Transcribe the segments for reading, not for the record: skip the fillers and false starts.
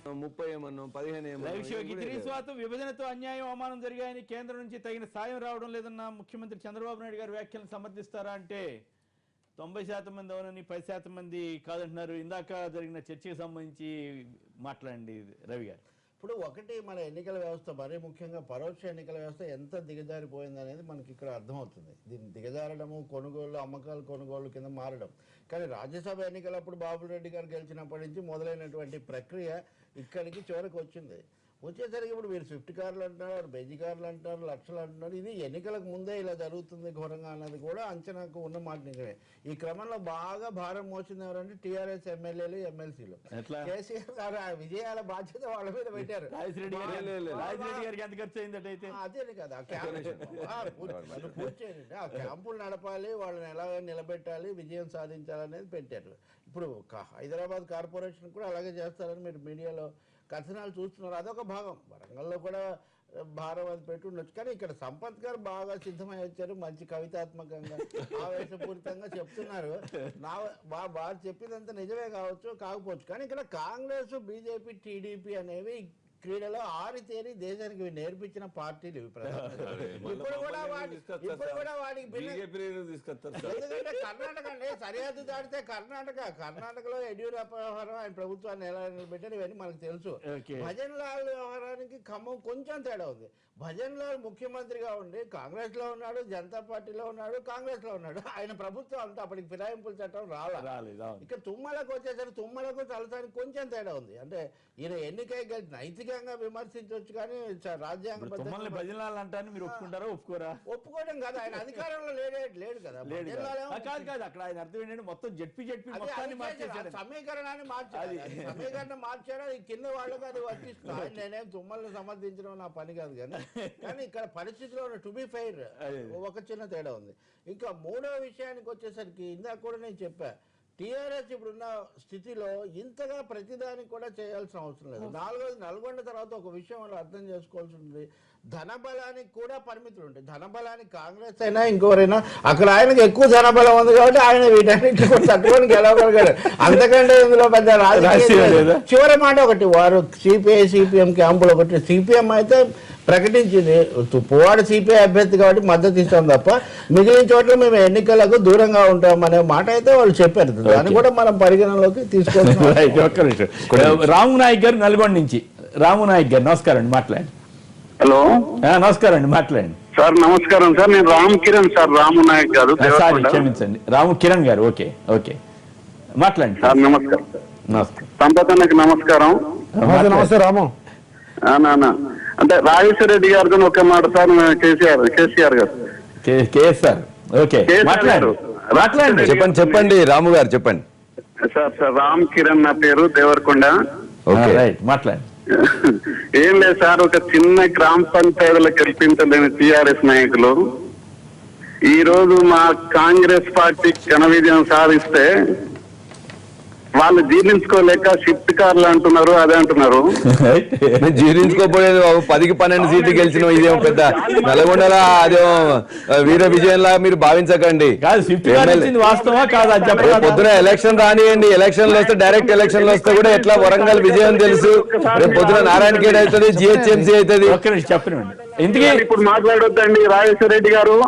30 ఏమన్నా 15 విభజనతో అన్యాయం అవమానం జరిగాయని కేంద్రం నుంచి తగిన సాయం రావడం లేదన్న ముఖ్యమంత్రి చంద్రబాబు నాయుడు గారి వ్యాఖ్యలను సమర్థిస్తారా అంటే 90% మంది అవునని 10% మంది కాదంటున్నారు. ఇందాక జరిగిన చర్చకు సంబంధించి మాట్లాడండి రవి గారు. ఇప్పుడు ఒకటి మన ఎన్నికల వ్యవస్థ మరీ ముఖ్యంగా పరోక్ష ఎన్నికల వ్యవస్థ ఎంత దిగజారిపోయింది అనేది మనకి ఇక్కడ అర్థమవుతుంది. దీన్ని దిగజారడము కొనుగోలు అమ్మకాలు కొనుగోలు కింద మారడం. కానీ రాజ్యసభ ఎన్నికలప్పుడు బాబు రెడ్డి గారు గెలిచినప్పటి నుంచి మొదలైనటువంటి ప్రక్రియ ఇక్కడికి చివరికి వచ్చింది. వచ్చేసరికి ఇప్పుడు మీరు స్విఫ్ట్ కార్లు అంటున్నారు, బెంజ్ కార్లు అంటున్నారు, లక్షలు అంటున్నారు. ఇది ఎన్నికలకు ముందే ఇలా జరుగుతుంది ఘోరంగా అన్నది కూడా అంచనాకు ఉన్న మాట నిజమే. ఈ క్రమంలో బాగా భారం మోసింది ఎవరంటే టీఆర్ఎస్ ఎమ్మెల్యేలు ఎమ్మెల్సీలు. కేసీఆర్ గారు ఆ విజయాల బాధ్యత వాళ్ళ మీద పెట్టారు. అదే కదా పూర్తి చేయండి. ఆ క్యాంపులు నడపాలి, వాళ్ళని ఎలా నిలబెట్టాలి, విజయం సాధించాలనేది పెట్టారు. ఇప్పుడు హైదరాబాద్ కార్పొరేషన్ కూడా అలాగే చేస్తారని మీరు మీడియాలో కథనాలు చూస్తున్నారు. అదొక భాగం. వరంగల్లో కూడా భారం అది పెట్టి ఉండొచ్చు. కానీ ఇక్కడ సంపత్ గారు బాగా సిద్ధమై వచ్చారు. మంచి కవితాత్మకంగా ఆవేశపూరితంగా చెప్తున్నారు. వారు చెప్పినంత నిజమే కాకపోవచ్చు. కానీ ఇక్కడ కాంగ్రెస్, బీజేపీ, టీడీపీ అనేవి క్రీడలో ఆరితేరి దేశానికి నేర్పించిన పార్టీలు. ఇప్పుడు కూడా వాటికి ఎందుకంటే కర్ణాటక అండి సరిహద్దు దాటితే కర్ణాటకలో యడ్యూరప్ప వ్యవహారం ఆయన ప్రభుత్వాన్ని ఎలా నిలబెట్టారు ఇవన్నీ మనకు తెలుసు. భజన్ లాల్ వ్యవహారానికి ఖమ్మం కొంచెం తేడా ఉంది. భజన్ లాల్ ముఖ్యమంత్రిగా ఉండి కాంగ్రెస్ లో ఉన్నాడు, జనతా పార్టీలో ఉన్నాడు, కాంగ్రెస్ లో ఉన్నాడు. ఆయన ప్రభుత్వం అంతా అప్పటికి ఫిరాయింపుల చట్టం రాలేదు. ఇక్కడ తుమ్మలకు వచ్చేసరికి తుమ్మలకు తలసానికి కొంచెం తేడా ఉంది. అంటే ఈయన ఎన్నికై నైతికంగా విమర్శించవచ్చు కానీ రాజ్యాంగ ఒప్పుకోవడం కదా. ఆయన అధికారంలో లేడు కదా. అక్కడ ఆయన అర్థం ఏంటంటే మొత్తం జడ్పీ సమీకరణాన్ని సమీకరణం మార్చాడు. అది కింద వాళ్ళకి అది వర్తిస్తుంది. నేనేం తుమ్మల్ని సమర్థించడం నా పని కాదు. కానీ ఇక్కడ పరిస్థితిలో టు బి ఫెయిర్ ఒక చిన్న తేడా ఉంది. ఇంకా మూడవ విషయానికి వచ్చేసరికి ఇందాక కూడా నేను చెప్పా, టీఆర్ఎస్ ఇప్పుడున్న స్థితిలో ఇంతగా ప్రతిదానికి కూడా చేయాల్సిన అవసరం లేదు. నాలుగోది నల్గొండ తర్వాత ఒక విషయం వాళ్ళు అర్థం చేసుకోవాల్సి ఉంటుంది. ధనబలానికి కూడా పరిమితులు ఉంటాయి. ధనబలానికి కాంగ్రెస్ అయినా ఇంకోరైనా అక్కడ ఆయనకు ఎక్కువ ధనబలం ఉంది కాబట్టి ఆయన వీటన్నింటి కూడా తట్టుకొని గెలవగలిగాడు. అంతకంటే ఇందులో పెద్ద రాజకీయ చివరి మాట ఒకటి, వారు సిపిఐ సిపిఎం క్యాంపులు ఒకటి. సిపిఎం అయితే ప్రకటించింది పువ్వాడ సిపిఐ అభ్యర్థి కాబట్టి మద్దతు ఇస్తాం తప్ప మిగిలిన చోట్ల మేము ఎన్నికలకు దూరంగా ఉంటాం అనే మాట అయితే వాళ్ళు చెప్పారు. దాన్ని కూడా మనం పరిగణనలోకి తీసుకోవాలి. రాము నాయక్ గారు నల్గొండ నుంచి. రాము నాయక్ గారు నమస్కారం అండి, మాట్లాడండి. హలో నమస్కారం అండి, మాట్లాడండి సార్. నమస్కారం సార్, నేను రామ్ కిరణ్ సార్, రాము నాయక్ గారు. క్షమించండి, రాము కిరణ్ గారు. ఓకే ఓకే మాట్లాడండి సార్. నమస్కారం. సంపతన్నకి నమస్కారం. నమస్తే రాము. అంటే రాజేశ్వర రెడ్డి గారితో ఒక మాట సార్. కేసీఆర్ గారు చెప్పండి రాము గారు చెప్పండి సార్. రామ్ కిరణ్ నా పేరు, దేవరకొండ. మాట్లాడండి. ఏం లేదు సార్, ఒక చిన్న గ్రామ పంచాయతీలో కల్పించలేని టీఆర్ఎస్ నాయకులు ఈ రోజు మా కాంగ్రెస్ పార్టీ ఘన విజయం సాధిస్తే వాళ్ళు జీర్ణించుకోలేక షిఫ్ట్ కార్లు అంటున్నారు, అదే అంటున్నారు. జీర్ణించుకోపోలేదు. 10కి 12 సీట్లు గెలిచిన ఇదేమో పెద్ద నల్గొండలా అదేమో వీర విజయంలా మీరు భావించకండి. పొద్దున ఎలక్షన్ రానియండి, ఎలక్షన్లు వస్తే డైరెక్ట్ ఎలక్షన్లు వస్తే కూడా ఎట్లా వరంగల్ విజయం తెలుసు. రేపు పొద్దున నారాయణఖేడ్ అవుతుంది, జిహెచ్ఎంసీ అవుతుంది. ఇప్పుడు మాట్లాడొద్దండి రాజేశ్వర రెడ్డి గారు.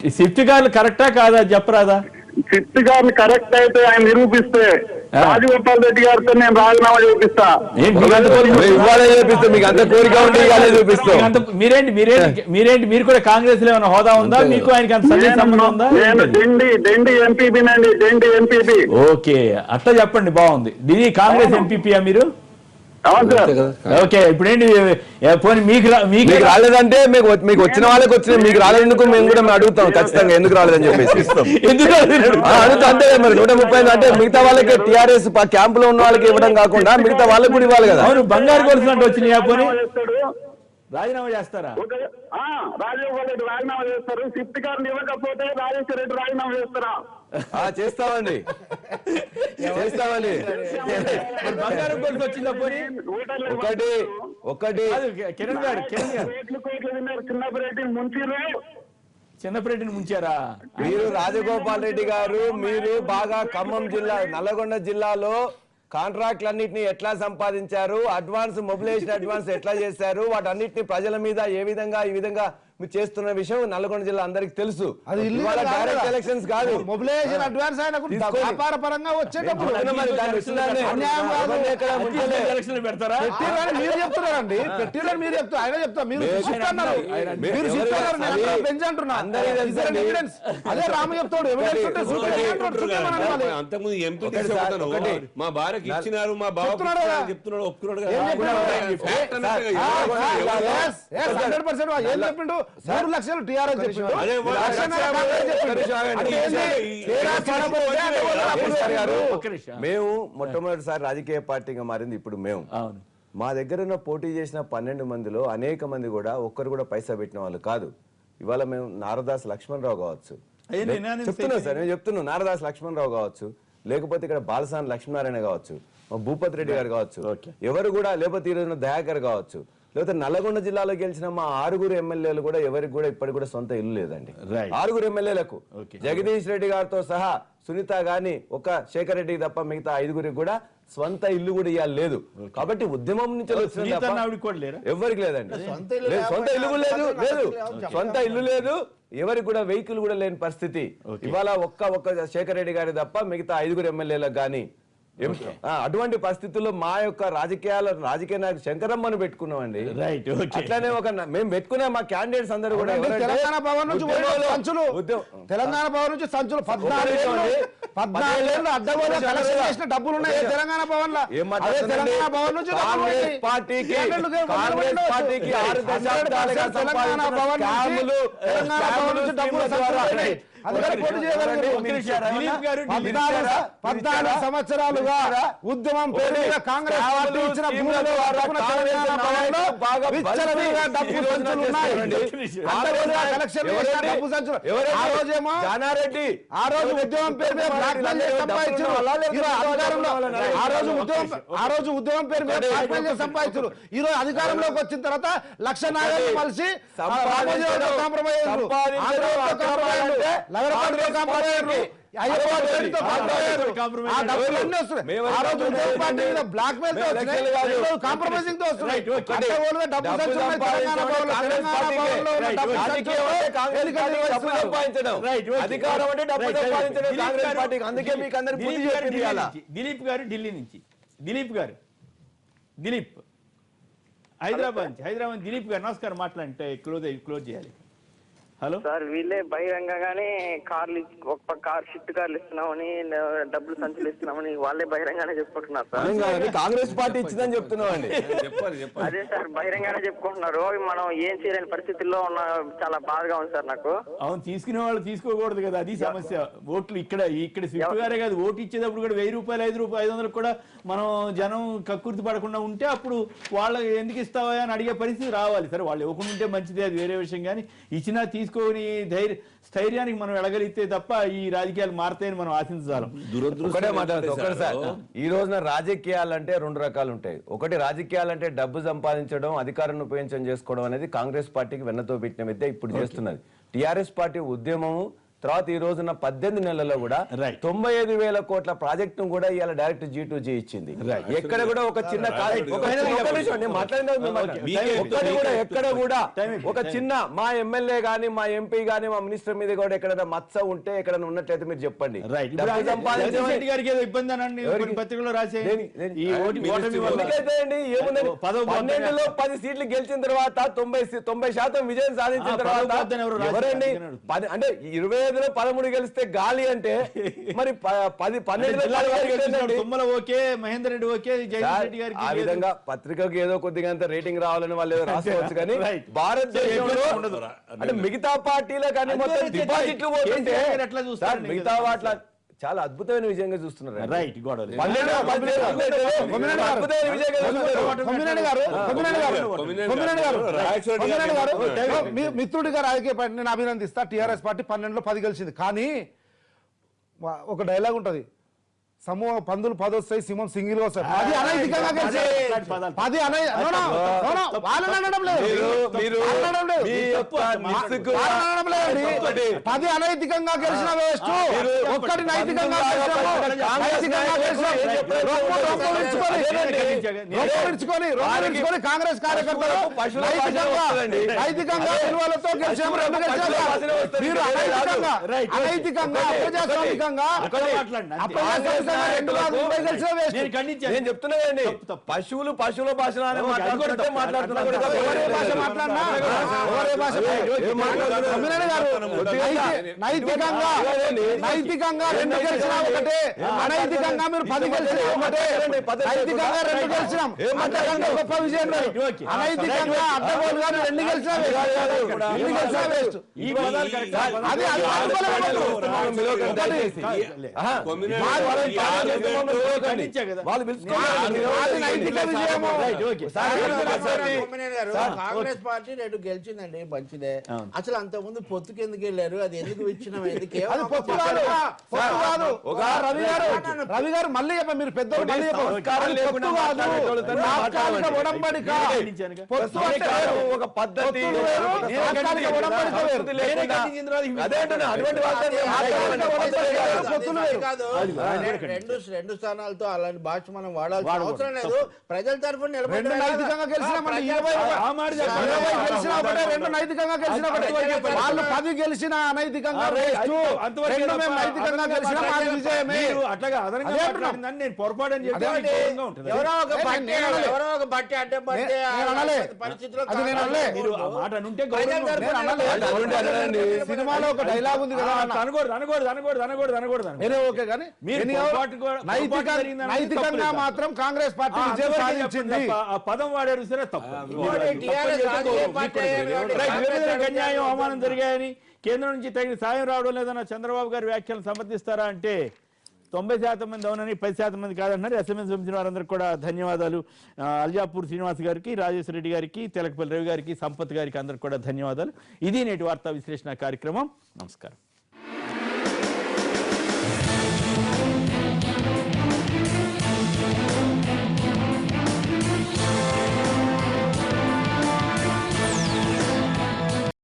స్విఫ్ట్ కార్లు కరెక్టా కాదా చెప్పరాదా? షిఫ్ట్ గారిని కరెక్ట్ అయితే ఆయన నిరూపిస్తే రాజగోపాల్ రెడ్డి గారితో నేను రాజీనామా చేపిస్తా. మీకు అంత కోరిక ఉంటే మీరు కూడా కాంగ్రెస్ లో ఏమైనా హోదా ఉందా మీకు? ఆయనకి అంత సంబంధం ఉందా? డండి ఎంపీపీ నండి, డండి ఎంపీపీ. ఓకే అట్లా చెప్పండి, బాగుంది. ఇది కాంగ్రెస్ ఎంపీపీయా మీరు? ఓకే ఇప్పుడు ఏంటి మీకు రాలేదంటే మీకు వచ్చిన వాళ్ళకి వచ్చిన మీకు రాలేందుకు మేము కూడా అడుగుతాం ఖచ్చితంగా ఎందుకు రాలేదని చెప్పేసి అడుగుతా. అంతే మరి 130 అంటే మిగతా వాళ్ళకి టీఆర్ఎస్ క్యాంప్ లో ఉన్న వాళ్ళకి ఇవ్వడం కాకుండా మిగతా వాళ్ళకి కూడా ఇవ్వాలి కదా. అవును, బంగారు కొలుసులంటే వచ్చినాయా? పోనీ రాజీనామా చేస్తారా? రాజగోపాల్ రెడ్డి రాజీనామా చేస్తారు. షిఫ్ట్ కార్డు ఇవ్వకపోతే రాజేశ్వర రెడ్డి రాజీనామా చేస్తారా? చేస్తామండి. బంగారం కొలుసు వచ్చిందా? పోనీ ఒకటి కిరణ్ గారు చిన్నపరెడ్డిని ముంచారా మీరు? రాజగోపాల్ రెడ్డి గారు మీరు బాగా ఖమ్మం జిల్లా, నల్లగొండ జిల్లాలో కాంట్రాక్ట్లన్నింటినీ ఎట్లా సంపాదించారు, అడ్వాన్స్ మొబిలైజేషన్ అడ్వాన్స్ ఎట్లా చేశారు, వాటన్నిటిని ప్రజల మీద ఈ విధంగా మీరు చేస్తున్న విషయం నల్గొండ జిల్లా అందరికి తెలుసు. అది డైరెక్ట్ ఎలక్షన్స్ కాదు, మొబిలైజేషన్ అడ్వాన్స్ ఆయన వ్యాపార పరంగా వచ్చేటప్పుడు ఎలక్షన్లు పెడతారా? మీరు చెప్తున్నారండి, పెట్టిరని మీరు చెప్తారు, ఆయన చెప్తారు, మీరు అదే రాము చెప్తాడు. అంతకుముందు ఎంపీ మా భార్యకి ఇచ్చినారు, మా బావ చెప్తున్నాడు, ఒప్పుకున్నాడు. ఏం చెప్పిండు? 3 లక్షలు టీఆర్ఎస్ చెప్పిండు. మేము మొట్టమొదటిసారి రాజకీయ పార్టీగా మారింది ఇప్పుడు మేము. మా దగ్గర ఉన్న పోటీ చేసిన 12 మందిలో అనేక మంది కూడా ఒక్కరు కూడా పైసా పెట్టిన వాళ్ళు కాదు. ఇవాళ మేము నారదాస్ లక్ష్మణరావు కావచ్చు, చెప్తున్నాం సార్, నేను చెప్తున్నాను, నారదాస్ లక్ష్మణరావు కావచ్చు, లేకపోతే ఇక్కడ బాలసాని లక్ష్మీనారాయణ కావచ్చు, మా భూపతి రెడ్డి గారు కావచ్చు, ఎవరు కూడా, లేకపోతే ఈ రోజున దయాకర్ కావచ్చు, లేకపోతే నల్లగొండ జిల్లాలో గెలిచిన మా 6 ఎమ్మెల్యేలు కూడా ఎవరికి కూడా ఇప్పటికి కూడా సొంత ఇల్లు లేదండి. 6 ఎమ్మెల్యేలకు జగదీష్ రెడ్డి గారితో సహా సునీత గాని ఒక శేఖర్ రెడ్డికి తప్ప మిగతా 5గురికి కూడా స్వంత ఇల్లు కూడా ఇవ్వాలి లేదు. కాబట్టి ఉద్యమం నుంచి ఎవరికి లేదండి, సొంత ఇల్లు లేదు, సొంత ఇల్లు లేదు, ఎవరికి కూడా వెహికల్ కూడా లేని పరిస్థితి. ఇవాళ ఒక్క శేఖర్ రెడ్డి గారి తప్ప మిగతా 5 ఎమ్మెల్యేలకు గాని అటువంటి పరిస్థితుల్లో మా యొక్క రాజకీయ నాయకుడు శంకరమ్మను పెట్టుకున్నామండి. అట్లానే మేము పెట్టుకునే మా క్యాండిడేట్స్ అందరూ కూడా తెలంగాణ భవన్ నుంచి సంచులు 14 అడ్డగోలు కలెక్షన్ చేసిన డబ్బులు ఉన్నాయి తెలంగాణ భవన్ లో. తెలంగాణ భవన్ నుంచి కాంగ్రెస్ పార్టీకి 6 దశాబ్దాలుగా తెలంగాణ భవన్ నుంచి డబ్బులు పద్నాలుగు సంవత్సరాలుగా ఉద్యమం పేరు మీద కాంగ్రెస్ పార్టీ ఇచ్చిన భూములు జానారెడ్డి ఆ రోజు ఉద్యమం పేరు మీద సంపాదించారు. ఆ రోజు ఉద్యమం పేరు మీద సంపాదించారు. ఈ రోజు అధికారంలోకి వచ్చిన తర్వాత లక్ష నాయకులు కలిసి కాంప్రమైజ్ దిలీప్ గారు ఢిల్లీ నుంచి, దిలీప్ హైదరాబాద్ దిలీప్ గారు నమస్కారం, మాట్లాడంటే క్లోజ్ చేయాలి. హలో సార్, వీళ్ళే బహిరంగంగానే కార్లు షిఫ్ట్ కార్లు ఇస్తున్నామని, డబ్బులు సంచులు ఇస్తున్నామని వాళ్ళే బహిరంగానే చెప్పుకుంటున్నారు సార్. కాంగ్రెస్ పార్టీ ఇచ్చిందని చెప్తున్నామండి. అదే సార్, బహిరంగానే చెప్పుకుంటున్నారు. మనం ఏం చేయలేని పరిస్థితుల్లో ఉన్న, చాలా బాధగా ఉంది సార్ నాకు. అవును, తీసుకునే వాళ్ళు తీసుకోకూడదు కదా, అది సమస్య. ఓట్లు ఇక్కడ స్విఫ్ట్ గారే కాదు, ఓటు ఇచ్చేటప్పుడు కూడా 1000 రూపాయలు 500 కూడా మనం జనం కక్కుర్తి పడకుండా ఉంటే అప్పుడు వాళ్ళకి ఎందుకు ఇస్తావా అని అడిగే పరిస్థితి రావాలి. సరే, వాళ్ళు ఇవ్వకుండా ఉంటే మంచిదే, అది వేరే విషయం. కానీ ఇచ్చినా తీసుకొని స్థైర్యానికి మనం ఎడగలిగితే తప్ప ఈ రాజకీయాలు మారుతాయని మనం ఆశించాలి. ఒకటే మాట్లాడుతూ సార్, ఈ రోజున రాజకీయాలంటే 2 రకాలు ఉంటాయి. ఒకటి రాజకీయాలంటే డబ్బు సంపాదించడం, అధికారాన్ని ఉపయోగించడం చేసుకోవడం అనేది కాంగ్రెస్ పార్టీకి వెన్నతో పెట్టిన విద్య ఇప్పుడు చేస్తున్నది. టిఆర్ఎస్ పార్టీ ఉద్యమము తర్వాత ఈ రోజున 18 నెలల్లో కూడా 95,000 కోట్ల ప్రాజెక్టు కూడా ఇవాళ డైరెక్ట్ G2G ఇచ్చింది. ఎక్కడ కూడా ఒక చిన్న ఎక్కడ కూడా ఒక చిన్న మా ఎమ్మెల్యే గానీ, మా ఎంపీ గానీ, మా మినిస్టర్ మీద కూడా ఎక్కడైనా మచ్చ ఉంటే ఎక్కడైనా ఉన్నట్లయితే మీరు చెప్పండి. ఏముందండి, 12లో 10 సీట్లు గెలిచిన తర్వాత 90% విజయం సాధించిన తర్వాత ఎవరండి అంటే 25లో 13 గెలిస్తే గాలి అంటే మరి 12 తుమ్మల ఓకే, మహేందర్ రెడ్డి ఓకే, జగన్ రెడ్డి గారికి ఆ విధంగా పత్రికకు ఏదో కొద్దిగా రేటింగ్ రావాలని వాళ్ళు రాసుకోవచ్చు. కానీ భారతదేశంలో అంటే మిగతా పార్టీలే కానీ మొత్తం డిపాజిట్లు పోతుంటే మిగతా వాట్ల చాలా అద్భుతమైన విజయంగా చూస్తున్నారు. మిత్రుడిగా రాజకీయ పార్టీ నేను అభినందిస్తా. టీఆర్ఎస్ పార్టీ 12లో 10 గెలిచింది. కానీ ఒక డైలాగ్ ఉంటది, సమూహ పందులు 10 వస్తాయి, సింహం సింగిల్ వస్తాయి. అది అనైతికంగా గెలిచే 10 వాళ్ళని అనడం లేదు, పది అనైతికంగా గెలిచిన వేస్ట్, ఒక్కటి నైతికంగా గెలిచిన కాంగ్రెస్ కార్యకర్తలు నైతికంగా విలువలతో గెలిచాము. మీరు అనైతికంగా అప్రజాస్వామికంగా నేను చెప్తున్నానండి, పశువుల భాషలోనే నైతికంగా 2 గెలిచినా ఒకటే, అనైతికంగా మీరు 10 గెలిచినా ఒకటే. నైతికంగా 2 గెలిచినాం, అంతకంటే గొప్ప విజయం లేదు. అనైతికంగా అడ్డగోలుగా 2 గెలిచినా వేస్ట్. అది కాంగ్రెస్ పార్టీ 2 గెలిచిందండి, మంచిదే. అసలు అంత ముందు పొత్తుకి ఎందుకు వెళ్ళారు, అది ఎందుకు విచ్ఛిన్నం అయింది? కేవలం రవి గారు మళ్ళీ చెప్ప, మీరు పెద్ద ఒక పద్ధతి రెండు స్థానాలతో అలాంటి భాష మనం వాడాల్సిన అవసరం లేదు. ప్రజల తరఫున నిలబడి నైతికంగా గెలిచినామంటే 20 గెలిచిన ఒకటే, 2 నైతికంగా గెలిచిన ఒకటే. వాళ్ళు 10 గెలిచిన అనైతికంగా నైతికంగా గెలిచిన విజయమే. నేను పొరపాటు అని చెప్పి ఎవరో ఒక బట్టి అడ్డం పడితే పరిస్థితిలో మీరు ఆ మాట అనుంటే సినిమాలో ఒక డైలాగ్ ఉంది కదా, ఓకే కానీ నైతికంగా మాత్రం కాంగ్రెస్ పార్టీ విజయం సాధించింది. ఆ పదం వాడారు సరే తప్పు. అన్యాయం అవమానం జరిగాయని కేంద్రం నుంచి తగిన సాయం రావడం లేదన్న చంద్రబాబు గారి వ్యాఖ్యలను సమర్థిస్తారా అంటే 90% మంది అవునని 10% మంది కాదంటున్నారు. ఎస్ఎంఎస్ పంపించిన వారందరికీ కూడా ధన్యవాదాలు. అల్జాపూర్ శ్రీనివాస్ గారికి, రాజేశ్వర రెడ్డి గారికి, తెలకపల్లి రవి గారికి, సంపత్ గారికి అందరికి కూడా ధన్యవాదాలు. ఇది నేటి వార్తా విశ్లేషణ కార్యక్రమం. నమస్కారం.